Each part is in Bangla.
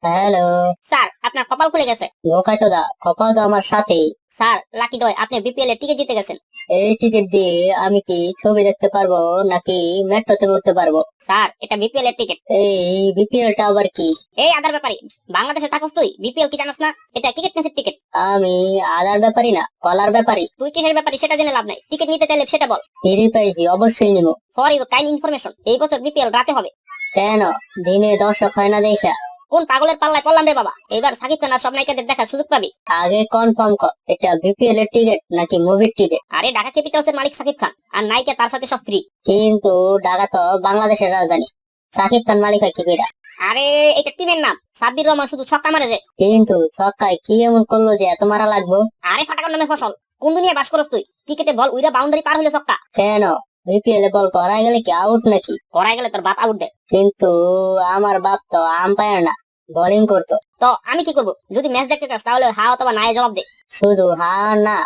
হ্যালো। স্যার আপনার কপাল খুলে গেছে। বোকাচোদা, কপাল তো আমার সাথেই। স্যার লাকি ডয়, আপনি বিপিএল এর টিকিট জিতে গেছেন। এই টিকিট দিয়ে আমি কি ছবি দেখতে পারবো নাকি মেট্রোতে ঘুরতে পারবো? স্যার এটা বিপিএল এর টিকিট। এই বিপিএলটা আবার কি? এই আধার ব্যাপারী, বাংলাদেশে থাকস তুই, বিপিএল কি জানোস না? এটা টিকিট নিছিস টিকিট। আমি আধার ব্যাপারী না, কলার ব্যাপারী। তুই কিসের ব্যাপারী সেটা জেনে লাভ নাই, টিকিট নিতে চাইলে সেটা বল। ফ্রি পাইছি, অবশ্যই নিবো। ফর ইউর কাইন্ড ইনফরমেশন, এই বছর বিপিএল রাতে হবে। কেন? দিনে দর্শক হয় না দেখা? কোন পাগলের পাল্লায় পড়লাম রে বাবা, এবার সাকিব খান আর সব নায়িকাদের দেখার সুযোগ পাবি। আগে কনফার্ম কর, এটা বিপিএল এর টিকিট নাকি মুভির টিকিট? আরে ঢাকা ক্যাপিটালসের মালিক সাকিব খান, আর নায়িকা তার সাথে সব ফ্রি। কিন্তু ঢাকা তো বাংলাদেশের রাজধানী, সাকিব খান মালিক হয় কি কইরা? আরে এটা টিমের নাম, সাব্বির রহমান শুধু ছক্কা মারে যে। কিন্তু ছক্কায় কি এমন করলো যে এত মারা লাগবো? আরে ফাটাকার নামে ফসল, কোন দুনিয়ায় বাস করস তুই? ক্রিকেটে বল উইরা বাউন্ডারি পার হলে ছক্কা। কেন? বিপিএল এ বল করা গেলে কি আউট নাকি? করাই গেলে তোর বাপ আউট দেয়। কিন্তু আমার বাপ তো আম্পায়ার না, বোলিং করতো। তো আমি কি করব? যদি ম্যাচ দেখতে চাস তাহলে হা অথবা না জবাব দে। শুধু হা না,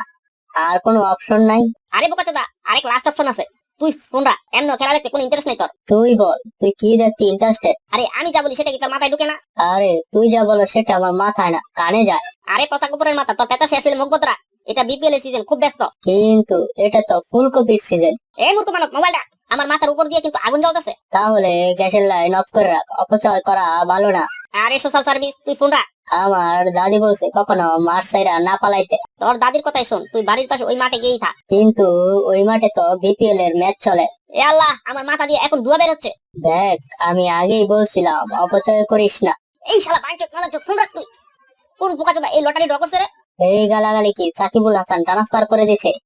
আর কোনো অপশন নাই? আরে বোকাচোদা, আরেক লাস্ট অপশন আছে। তুই ফোন রাখ, এমন খেলা দেখতে কোনো ইন্টারেস্ট নাই তোর। তুই বল, তুই কি দেখতে ইন্টারেস্টেড? আরে আমি যা বলি সেটা কি তোর মাথায় ঢুকে না? আরে তুই যা বলো সেটা আমার মাথায় না, কানে যায়। আরে পচা কুকুরের মাথা, তোর পেঁচা শেষ হলে মুখ বদরা। এটা বিপিএল এর সিজন, খুব ব্যস্ত। কিন্তু এটা তো ফুলকপির সিজন। এই মূর্খ মানব, মোবাইলটা আমার মাথার উপর দিয়ে কিন্তু আগুন জ্বলতেছে। তাহলে গ্যাসের লাইন অফ করে রাখ, অপচয় করা ভালো না। আরে সোশ্যাল সার্ভিস, তুই ফোন রাখ। আমার দাদি বলছে কখনো মাঠ ছাইরা না পালাইতে। তোর দাদির কথাই শোন, তুই বাড়ির পাশে ওই মাঠে গিয়েই থাক। কিন্তু ওই মাঠে তো বিপিএল এর ম্যাচ চলে। এ আল্লাহ, আমার মাথা দিয়ে এখন ধোঁয়া বের হচ্ছে। দেখ, আমি আগেই বলছিলাম অপচয় করিস না। এই শালা বাইচোদ মারাচোদ, ফোন রাখ তুই। কোন বোকাচোদা এই লটারি ড্র করছে রে? এই গালাগালি কি সাকিবুল হাসান ট্রান্সফার করে দিছে?